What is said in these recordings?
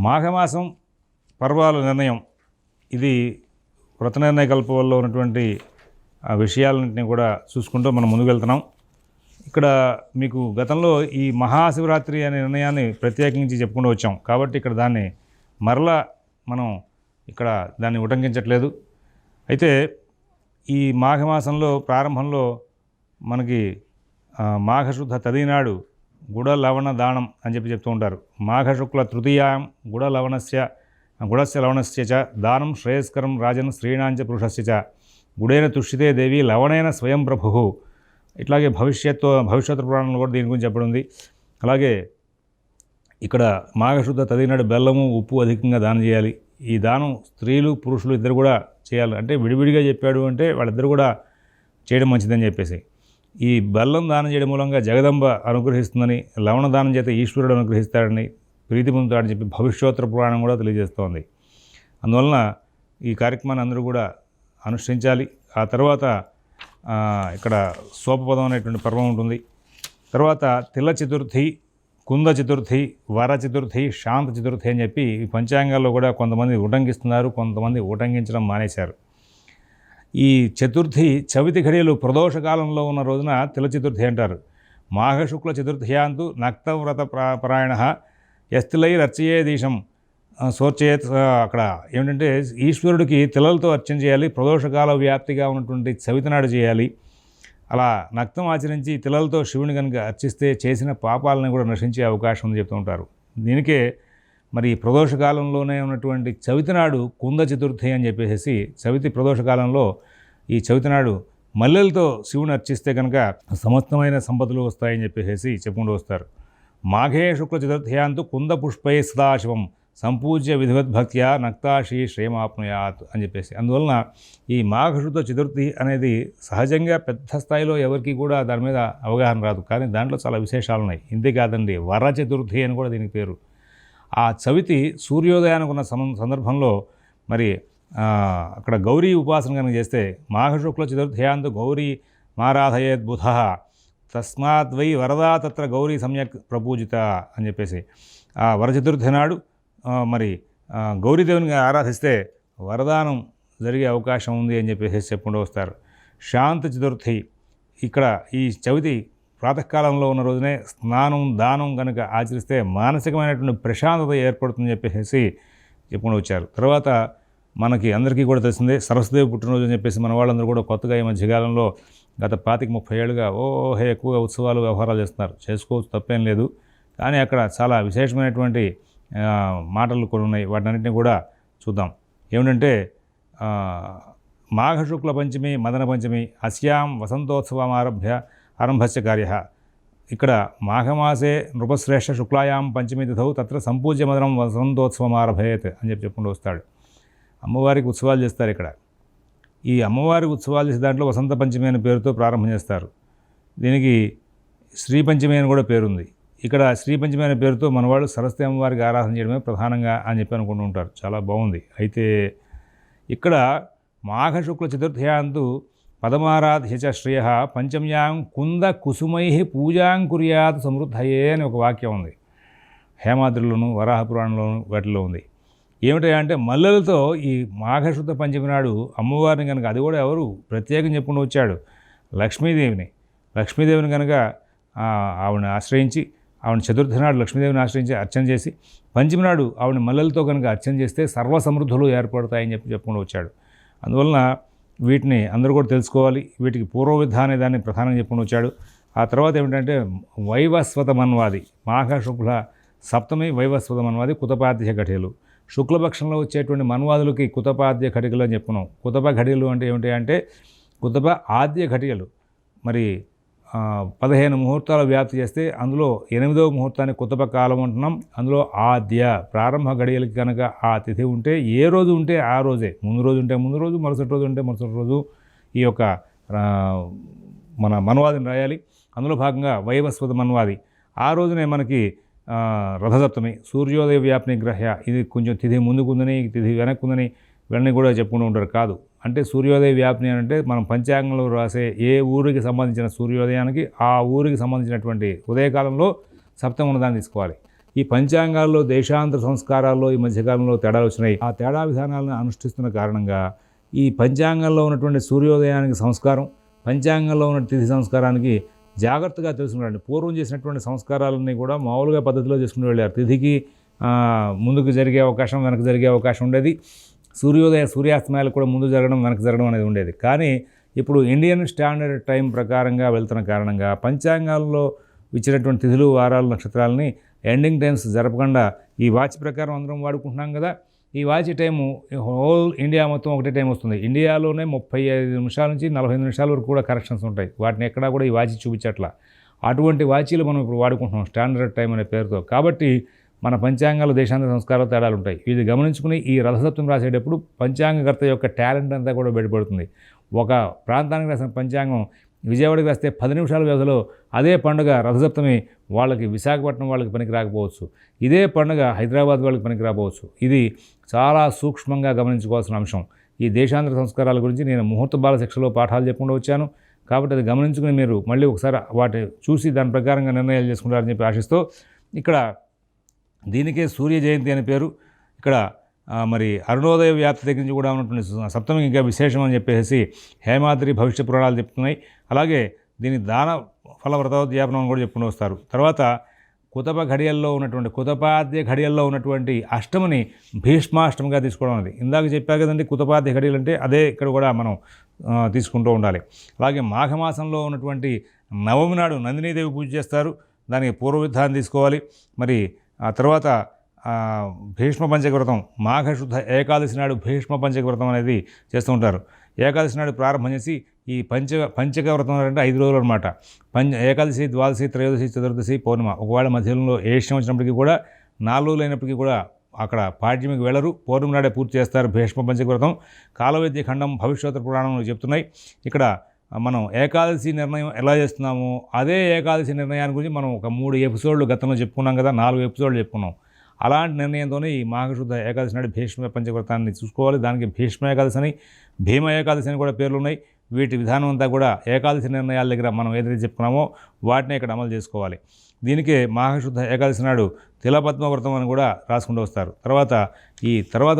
మాఘమాసం పర్వాల నిర్ణయం ఇది వ్రత నిర్ణయ కల్పంలో ఉన్నటువంటి ఆ విషయాలన్నింటినీ కూడా చూసుకుంటూ మనం ముందుకు వెళ్తున్నాం. ఇక్కడ మీకు గతంలో ఈ మహాశివరాత్రి అనే నిర్ణయాన్ని ప్రత్యేకించి చెప్పుకుంటూ వచ్చాం కాబట్టి ఇక్కడ దాన్ని మరలా మనం ఇక్కడ దాన్ని ఉటంకించట్లేదు. అయితే ఈ మాఘమాసంలో ప్రారంభంలో మనకి మాఘశుద్ధ తదినాడు గుడ లవణ దానం అని చెప్తూ ఉంటారు. మాఘశుక్ల తృతీయాం గుడస్య లవణస్య చ దానం శ్రేయస్కరం రాజన్ శ్రీణాంచ పురుషస్య చ గుడైన తుష్టితే దేవి లవణైన స్వయం ప్రభు. ఇట్లాగే భవిష్యత్ పురాణంలో కూడా దీని గురించి చెప్పడం ఉంది. అలాగే ఇక్కడ మాఘశుద్ధ తదినాడు బెల్లము ఉప్పు అధికంగా దానం చేయాలి. ఈ దానం స్త్రీలు పురుషులు ఇద్దరు కూడా చేయాలి. అంటే విడివిడిగా చెప్పాడు అంటే వాళ్ళిద్దరు కూడా చేయడం మంచిదని చెప్పేసి ఈ బెల్లం దానం చేయడం మూలంగా జగదంబ అనుగ్రహిస్తుందని, లవణ దానం చేత ఈశ్వరుడు అనుగ్రహిస్తాడని, ప్రీతి పొందుతాడని చెప్పి భవిష్యోత్తర పురాణం కూడా తెలియజేస్తోంది. అందువలన ఈ కార్యక్రమాన్ని అందరూ కూడా అనుష్ఠించాలి. ఆ తర్వాత ఇక్కడ సోపపదం అనేటువంటి పర్వం ఉంటుంది. తర్వాత తిల చతుర్థి, కుంద చతుర్థి, వర చతుర్థి, శాంత చతుర్థి అని చెప్పి ఈ పంచాంగాల్లో కూడా కొంతమంది ఉటంకిస్తున్నారు, కొంతమంది ఉటంకించడం మానేశారు. ఈ చతుర్థి చవితి ఘడియలు ప్రదోషకాలంలో ఉన్న రోజున తిల చతుర్థి అంటారు. మాఘశుక్ల చతుర్థ్యాంతు నక్తవ్రత పరాయణ యస్తిలైరర్చయేదీశం సోర్చయేత్. అక్కడ ఏమిటంటే ఈశ్వరుడికి తిలలతో అర్చన చేయాలి. ప్రదోషకాల వ్యాప్తిగా ఉన్నటువంటి చవితి నాడు చేయాలి. అలా నక్తం ఆచరించి తిలలతో శివుని కనుక అర్చిస్తే చేసిన పాపాలను కూడా నశించే అవకాశం ఉంది చెప్తూ ఉంటారు. దీనికే మరి ప్రదోషకాలంలోనే ఉన్నటువంటి చవితి నాడు కుంద చతుర్థి అని చెప్పేసి చవితి ప్రదోషకాలంలో ఈ చవితి నాడు మల్లెలతో శివుని అర్చిస్తే కనుక సమస్తమైన సంపదలు వస్తాయని చెప్పేసి చెప్పుకుంటూ వస్తారు. మాఘే శుక్ల చతుర్థ్యాంతు కుంద పుష్పై సదాశివం సంపూజ్య విధివద్భక్త్యా నక్తాశీ శ్రేమాప్నుయాత్ అని చెప్పేసి. అందువలన ఈ మాఘశుద్ధ చతుర్థి అనేది సహజంగా పెద్ద స్థాయిలో ఎవరికి కూడా దాని మీద అవగాహన రాదు. కానీ దాంట్లో చాలా విశేషాలు ఉన్నాయి. ఇంతే కాదండి, వర చతుర్థి అని కూడా దీనికి పేరు. ఆ చవితి సూర్యోదయానికి ఉన్న సందర్భంలో మరి అక్కడ గౌరీ ఉపాసన కనుక చేస్తే మాఘశుక్ల చతుర్థ్యాంతు గౌరీ మారాధయేద్ బుధ తస్మాద్వై వరదా తత్ర గౌరీ సమ్యక్ ప్రపూజిత అని చెప్పేసి ఆ వర చతుర్థి నాడు మరి గౌరీదేవుని ఆరాధిస్తే వరదానం జరిగే అవకాశం ఉంది అని చెప్పేసి చెప్పుకుంటూ వస్తారు. శాంత చతుర్థి ఇక్కడ ఈ చవితి ప్రాతకాలంలో ఉన్న రోజునే స్నానం దానం కనుక ఆచరిస్తే మానసికమైనటువంటి ప్రశాంతత ఏర్పడుతుందని చెప్పేసి చెప్పుకుంటూ వచ్చారు. తర్వాత మనకి అందరికీ కూడా తెలిసిందే సరస్వదేవి పుట్టినరోజు అని చెప్పేసి మన వాళ్ళందరూ కూడా కొత్తగా ఈ మధ్యకాలంలో గత 25-30 ఏళ్ళుగా ఎక్కువగా ఉత్సవాలు వ్యవహారాలు చేస్తున్నారు. చేసుకోవచ్చు, తప్పేం లేదు. కానీ అక్కడ చాలా విశేషమైనటువంటి మాటలు కొన్ని ఉన్నాయి. వాటన్నింటినీ కూడా చూద్దాం. ఏమిటంటే మాఘశుక్ల పంచమి మదన పంచమి అస్యాం వసంతోత్సవం ఆరంభస్య కార్య. ఇక్కడ మాఘమాసే నృపశ్రేష్ఠ శుక్లాయాం పంచమి తిథౌ తత్ర సంపూజ్య మదనం వసంతోత్సవం ఆరభయేత్ అని చెప్పుకుంటూ వస్తాడు. అమ్మవారికి ఉత్సవాలు చేస్తారు. ఇక్కడ ఈ అమ్మవారి ఉత్సవాలు చేసే దాంట్లో వసంత పంచమి అనే పేరుతో ప్రారంభం చేస్తారు. దీనికి శ్రీ పంచమి అని కూడా పేరుంది. ఇక్కడ శ్రీ పంచమి అనే పేరుతో మనవాళ్ళు సరస్వతి అమ్మవారికి ఆరాధన చేయడమే ప్రధానంగా అని చెప్పి అనుకుంటూ ఉంటారు. చాలా బాగుంది. అయితే ఇక్కడ మాఘశుక్ల చతుర్థ్యాంతు పదమారాధ్య చ శ్రేయ పంచమ్యాం కుంద కుసుమై పూజాం కుర్యాత్ సమృద్ధయే అని ఒక వాక్యం ఉంది. హేమాద్రిలోను వరాహపురాణంలోను వాటిలో ఉంది. ఏమిటంటే అంటే మల్లెలతో ఈ మాఘశుద్ధ పంచమి నాడు అమ్మవారిని కనుక, అది కూడా ఎవరు ప్రత్యేకం చెప్పుకుంటూ వచ్చాడు, లక్ష్మీదేవిని కనుక ఆవిడని ఆశ్రయించి, ఆవిడ చతుర్థి నాడు లక్ష్మీదేవిని ఆశ్రయించి అర్చన చేసి పంచమి నాడు ఆవిడ మల్లెలతో కనుక అర్చన చేస్తే సర్వసమృద్ధులు ఏర్పడతాయని చెప్పుకుంటూ వచ్చాడు. అందువలన వీటిని అందరూ కూడా తెలుసుకోవాలి. వీటికి పూర్వవిధ అనే దాన్ని ప్రధానంగా చెప్పుకుంటూ వచ్చాడు. ఆ తర్వాత ఏమిటంటే వైవస్వత మన్వాది, మాఘశుక్ల సప్తమి వైవస్వత మన్వాది కుతపాద్య ఘటికలు. శుక్లపక్షంలో వచ్చేటువంటి మన్వాదులకి కుతపాద్య ఘటికలు అని చెప్పుకున్నాం. కుతప ఘటికలు అంటే ఏమిటి అంటే కుతప ఆద్య ఘటికలు. మరి 15 ముహూర్తాలు వ్యాప్తి చేస్తే అందులో 8వ ముహూర్తాన్ని కుతప కాలం అంటున్నాం. అందులో ఆద్య ప్రారంభ గడియలకి కనుక ఆ తిథి ఉంటే ఏ రోజు ఉంటే ఆ రోజే, ముందు రోజు ఉంటే ముందు రోజు, మరుసటి రోజు ఉంటే మరుసటి రోజు ఈ యొక్క మన మన్వాదిని రాయాలి. అందులో భాగంగా వైవస్వత మన్వాది. ఆ రోజునే మనకి రథసప్తమి, సూర్యోదయ వ్యాప్ని గ్రహ్య. ఇది కొంచెం తిథి ముందుకుందని తిథి వెనక్కుందని ఇవన్నీ కూడా చెప్పుకుంటూ ఉంటారు. కాదు అంటే సూర్యోదయ వ్యాప్ని అంటే మనం పంచాంగంలో రాసే ఏ ఊరికి సంబంధించిన సూర్యోదయానికి ఆ ఊరికి సంబంధించినటువంటి ఉదయకాలంలో సప్తమి ఉన్నదాన్ని తీసుకోవాలి. ఈ పంచాంగాల్లో దేశాంతర సంస్కారాల్లో ఈ మధ్యకాలంలో తేడాలు వచ్చినాయి. ఆ తేడా విధానాలను అనుష్ఠిస్తున్న కారణంగా ఈ పంచాంగంలో ఉన్నటువంటి సూర్యోదయానికి సంస్కారం, పంచాంగంలో ఉన్న తిథి సంస్కారానికి జాగ్రత్తగా తెలుసుకున్నారండి. పూర్వం చేసినటువంటి సంస్కారాలన్నీ కూడా మామూలుగా పద్ధతిలో చేసుకుని వెళ్ళారు. తిథికి ముందుకు జరిగే అవకాశం, వెనక జరిగే అవకాశం ఉండేది. సూర్యాస్తమయాలు కూడా ముందు జరగడం, వెనక జరగడం అనేది ఉండేది. కానీ ఇప్పుడు ఇండియన్ స్టాండర్డ్ టైం ప్రకారంగా వెళ్తున్న కారణంగా పంచాంగాల్లో ఇచ్చినటువంటి తిథులు, వారాలు, నక్షత్రాలని ఎండింగ్ టైమ్స్ జరపకుండా ఈ వాచ్ ప్రకారం అందరం వాడుకుంటున్నాం కదా. ఈ వాచ్ టైము హోల్ ఇండియా మొత్తం ఒకటే టైం వస్తుంది. ఇండియాలోనే 35 నిమిషాల నుంచి 45 నిమిషాల వరకు కూడా కరెక్షన్స్ ఉంటాయి. వాటిని ఎక్కడా కూడా ఈ వాచ్ చూపించట్లా. అటువంటి వాచీలు మనం ఇప్పుడు వాడుకుంటున్నాం స్టాండర్డ్ టైం అనే పేరుతో. కాబట్టి మన పంచాంగాలు దేశాంతర సంస్కారాలు తేడాలు ఉంటాయి. ఇది గమనించుకుని ఈ రథసప్తమి రాసేటప్పుడు పంచాంగకర్త యొక్క టాలెంట్ అంతా కూడా బయటపడుతుంది. ఒక ప్రాంతానికి రాసిన పంచాంగం విజయవాడకి రాస్తే 10 నిమిషాల వ్యవధిలో అదే పండుగ రథసప్తమి వాళ్ళకి విశాఖపట్నం వాళ్ళకి పనికి రాకపోవచ్చు. ఇదే పండుగ హైదరాబాద్ వాళ్ళకి పనికి రాకపోవచ్చు. ఇది చాలా సూక్ష్మంగా గమనించుకోవాల్సిన అంశం. ఈ దేశాంతర సంస్కారాల గురించి నేను ముహూర్త బాల శిక్షలో పాఠాలు చెప్పుకుంటూ వచ్చాను. కాబట్టి అది గమనించుకుని మీరు మళ్ళీ ఒకసారి వాటి చూసి దాని ప్రకారంగా నిర్ణయాలు చేసుకుంటారని చెప్పి ఆశిస్తూ, ఇక్కడ దీనికే సూర్య జయంతి అని పేరు. ఇక్కడ మరి అరుణోదయ వ్యాప్తి దగ్గర నుంచి కూడా ఉన్నటువంటి సప్తమి ఇంకా విశేషం అని చెప్పేసి హేమాద్రి భవిష్య పురాణాలు చెప్తున్నాయి. అలాగే దీని దాన ఫల వ్రతోద్యాపనం అని కూడా చెప్పుకుంటూ వస్తారు. తర్వాత కుతపాద్య ఘడియల్లో ఉన్నటువంటి అష్టమిని భీష్మాష్టమిగా తీసుకోవడం అనేది ఇందాక చెప్పా కదండి. కుతపాద్య ఘడియలు అంటే అదే ఇక్కడ కూడా మనం తీసుకుంటూ ఉండాలి. అలాగే మాఘమాసంలో ఉన్నటువంటి నవమి నాడు నందినీదేవి పూజ చేస్తారు. దానికి పూర్వవిధానం తీసుకోవాలి. మరి ఆ తర్వాత భీష్మ పంచక వ్రతం, మాఘశుద్ధ ఏకాదశి నాడు భీష్మ పంచక వ్రతం అనేది చేస్తూ ఉంటారు. ఏకాదశి నాడు ప్రారంభం చేసి ఈ పంచక వ్రతం అంటే 5 రోజులు అనమాట. ఏకాదశి, ద్వాదశి, త్రయోదశి, చతుర్దశి, పౌర్ణిమ. ఒకవేళ మధ్యలో ఏష్యం వచ్చినప్పటికీ కూడా 4 రోజులు అయినప్పటికీ కూడా అక్కడ పాడ్యమికి వెళ్ళరు. పౌర్ణమి నాడే పూర్తి చేస్తారు భీష్మ పంచక వ్రతం. కాలవేద్య ఖండం భవిష్యోత్తర పురాణంలో చెప్తున్నాయి. ఇక్కడ మనం ఏకాదశి నిర్ణయం ఎలా చేస్తున్నామో అదే ఏకాదశి నిర్ణయాన్ని గురించి మనం ఒక 3 ఎపిసోడ్లు గతంలో చెప్పుకున్నాం కదా, 4 ఎపిసోడ్లు చెప్పుకున్నాం. అలాంటి నిర్ణయంతోనే ఈ మాఘశుద్ధ ఏకాదశి నాడు భీష్మ పంచవ్రతాన్ని చూసుకోవాలి. దానికి భీష్మ ఏకాదశి అని, భీమ ఏకాదశి అని కూడా పేర్లు ఉన్నాయి. వీటి విధానం అంతా కూడా ఏకాదశి నిర్ణయాల దగ్గర మనం ఏదైతే చెప్పుకున్నామో వాటిని ఇక్కడ అమలు చేసుకోవాలి. దీనికే మాఘశుద్ధ ఏకాదశి నాడు తిలపద్మ వ్రతం అని కూడా రాసుకుంటూ వస్తారు. తర్వాత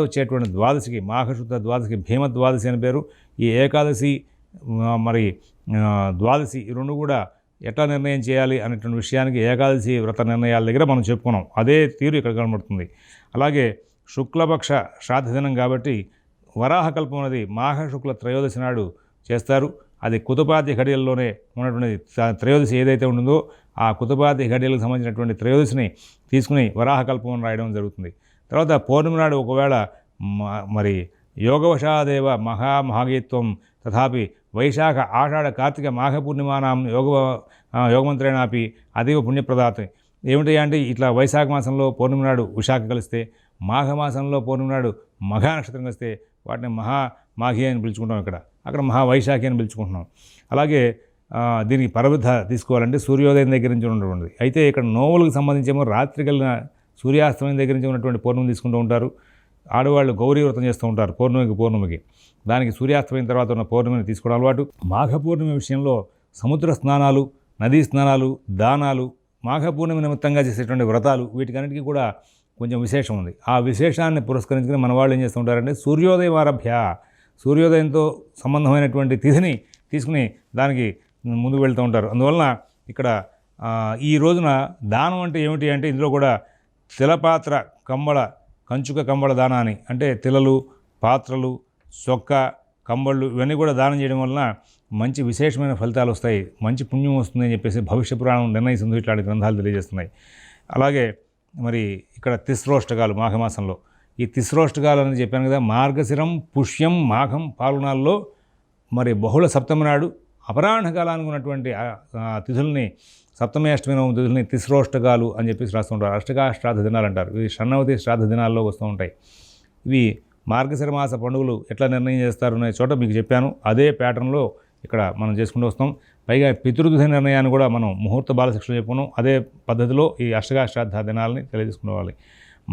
వచ్చేటువంటి ద్వాదశికి, మాఘశుద్ధ ద్వాదశికి భీమ ద్వాదశి అని పేరు. ఈ ఏకాదశి మరి ద్వాదశి ఈ రెండు కూడా ఎట్లా నిర్ణయం చేయాలి అనేటువంటి విషయానికి ఏకాదశి వ్రత నిర్ణయాల దగ్గర మనం చెప్పుకున్నాం. అదే తీరు ఇక్కడ కనబడుతుంది. అలాగే శుక్లపక్ష శ్రాద్ధ దినం కాబట్టి వరాహకల్పం అనేది మాఘ శుక్ల త్రయోదశి నాడు చేస్తారు. అది కుతపాద్య ఘడియల్లోనే ఉన్నటువంటి త్రయోదశి ఏదైతే ఉంటుందో ఆ కుతపాద్య ఘడియలకు సంబంధించినటువంటి త్రయోదశిని తీసుకుని వరాహకల్పం రాయడం జరుగుతుంది. తర్వాత పౌర్ణమి నాడు ఒకవేళ మరి యోగవశాదేవ మహామహాగీత్వం తథాపి వైశాఖ ఆషాఢ కార్తీక మాఘ పూర్ణిమానాం యోగమంత్రేణాపి అతీవ పుణ్యప్రదాత్. ఏమిటి అంటే ఇట్లా వైశాఖ మాసంలో పౌర్ణమి నాడు విశాఖ కలిస్తే, మాఘమాసంలో పౌర్ణమి నాడు మఘా నక్షత్రం కలిస్తే వాటిని మహామాఘి అని పిలుచుకుంటాం. అక్కడ మహావైశాఖి అని పిలుచుకుంటున్నాం. అలాగే దీనికి పరబుద్ధ తీసుకోవాలంటే సూర్యోదయం దగ్గర నుంచి ఉన్నటువంటిది. అయితే ఇక్కడ నోవులకు సంబంధించేమో రాత్రి కలిగిన సూర్యాస్తమయం దగ్గర నుంచి ఉన్నటువంటి పౌర్ణమి తీసుకుంటూ ఉంటారు. ఆడవాళ్ళు గౌరీ వ్రతం చేస్తూ ఉంటారు పౌర్ణమికి. దానికి సూర్యాస్తమయం తర్వాత ఉన్న పౌర్ణమిని తీసుకోవడం అలవాటు. మాఘ పూర్ణిమ విషయంలో సముద్ర స్నానాలు, నదీ స్నానాలు, దానాలు, మాఘ పూర్ణిమ నిమిత్తంగా చేసేటువంటి వ్రతాలు వీటికన్నిటికీ కూడా కొంచెం విశేషం ఉంది. ఆ విశేషాన్ని పురస్కరించుకుని మన వాళ్ళు ఏం చేస్తూ ఉంటారంటే సూర్యోదయం ఆరభ్య, సూర్యోదయంతో సంబంధమైనటువంటి తిథిని తీసుకుని దానికి ముందుకు వెళ్తూ ఉంటారు. అందువలన ఇక్కడ ఈ రోజున దానం అంటే ఏమిటి అంటే ఇందులో కూడా తిలపాత్ర కంచుక కంబళ దానాన్ని అంటే తిలలు, పాత్రలు, చొక్క, కంబళ్ళు ఇవన్నీ కూడా దానం చేయడం వలన మంచి విశేషమైన ఫలితాలు వస్తాయి, మంచి పుణ్యం వస్తుందని చెప్పేసి భవిష్య పురాణం నిర్ణయిస్తుంది. ఇట్లాంటి గ్రంథాలు తెలియజేస్తున్నాయి. అలాగే మరి ఇక్కడ తిస్రోష్టకాలు మాఘమాసంలో ఈ తిస్రోష్టకాలు అని చెప్పాను కదా, మార్గశిరం, పుష్యం, మాఘం పాల్గొనాల్లో మరి బహుళ సప్తమి నాడు అపరాహ్న కాలానికి ఉన్నటువంటి తిథుల్ని, సప్తమి అష్టమి నవమి తిథుల్ని తిస్రోష్టకాలు అని చెప్పేసి రాస్తుంటారు. అష్టకా శ్రాద్ధ దినాలు అంటారు. ఇవి షణ్ణవతి శ్రాద్ధ దినాల్లో వస్తూ ఉంటాయి. ఇవి మార్గశిర మాస పండుగలు ఎట్లా నిర్ణయం చేస్తారు అనే చోట మీకు చెప్పాను. అదే ప్యాటర్న్లో ఇక్కడ మనం చేసుకుంటూ వస్తాం. పైగా పితృతిథి నిర్ణయాన్ని కూడా మనం ముహూర్త బాలశిక్షలో చెప్పుకున్నాం. అదే పద్ధతిలో ఈ అష్టకా శ్రాద్ధ దినాలని తెలియజేసుకోవాలి.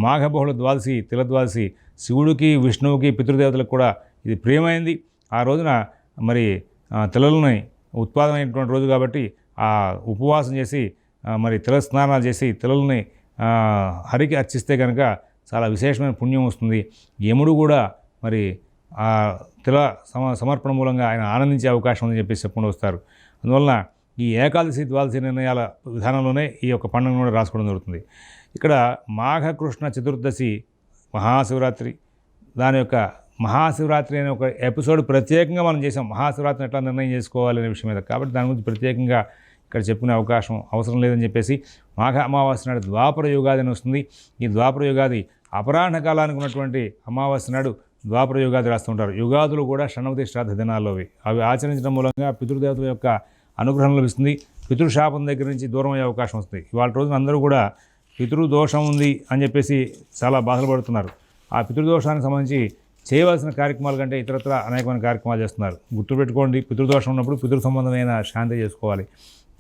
మాఘబహుళ ద్వాదశి, తిల ద్వాదశి శివుడికి, విష్ణువుకి, పితృదేవతలకు కూడా ఇది ప్రియమైంది. ఆ రోజున మరి తిలలని ఉత్పాదనమైనటువంటి రోజు కాబట్టి ఆ ఉపవాసం చేసి మరి తిల స్నానాలు చేసి తిలల్ని హరికి అర్చిస్తే కనుక చాలా విశేషమైన పుణ్యం వస్తుంది. యముడు కూడా మరి ఆ తిల సమర్పణ మూలంగా ఆయన ఆనందించే అవకాశం ఉందని చెప్పేసి చెప్పుకుంటూ వస్తారు. అందువలన ఈ ఏకాదశి ద్వాదశి నిర్ణయాల విధానంలోనే ఈ యొక్క పండుగను కూడా రాసుకోవడం జరుగుతుంది. ఇక్కడ మాఘకృష్ణ చతుర్దశి మహాశివరాత్రి, దాని యొక్క మహాశివరాత్రి అనే ఒక ఎపిసోడ్ ప్రత్యేకంగా మనం చేసాం. మహాశివరాత్రిని ఎట్లా నిర్ణయం చేసుకోవాలి అనే విషయం మీద. కాబట్టి దాని గురించి ప్రత్యేకంగా ఇక్కడ చెప్పుకునే అవకాశం అవసరం లేదని చెప్పేసి మాఘ అమావాస్య నాడు ద్వాపర యుగాది అని వస్తుంది. ఈ ద్వాపర యుగాది అపరాహ్న కాలానికి ఉన్నటువంటి అమావాస్య నాడు ద్వాపర యుగాది రాస్తుంటారు. యుగాదులు కూడా షణ్మతి శ్రాద్ధ దినాల్లోవి. అవి ఆచరించడం మూలంగా పితృదేవతల యొక్క అనుగ్రహం లభిస్తుంది. పితృశాపం దగ్గర నుంచి దూరం అయ్యే అవకాశం వస్తుంది. ఇవాళ రోజున అందరూ కూడా పితృదోషం ఉంది అని చెప్పేసి చాలా బాధలు పడుతున్నారు. ఆ పితృదోషానికి సంబంధించి చేయవలసిన కార్యక్రమాల కంటే ఇతరత్ర అనేకమైన కార్యక్రమాలు చేస్తున్నారు. గుర్తుపెట్టుకోండి, పితృదోషం ఉన్నప్పుడు పితృ సంబంధమైన శాంతి చేసుకోవాలి.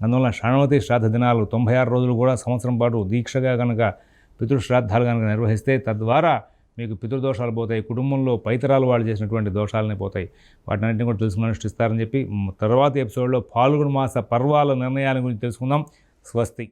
అందువల్ల షణ్మతి శ్రాద్ధ దినాలు 96 రోజులు కూడా సంవత్సరం పాటు దీక్షగా కనుక పితృశ్రాద్ధాలు కనుక నిర్వహిస్తే తద్వారా మీకు పితృదోషాలు పోతాయి. కుటుంబంలో పైతరాలు వాళ్ళు చేసినటువంటి దోషాలనే పోతాయి. వాటినన్నింటినీ కూడా తెలుసుకుని అనుష్ఠిస్తారని చెప్పి తర్వాతి ఎపిసోడ్లో ఫాల్గుణ మాస పర్వాల నిర్ణయాల గురించి తెలుసుకుందాం. స్వస్తి.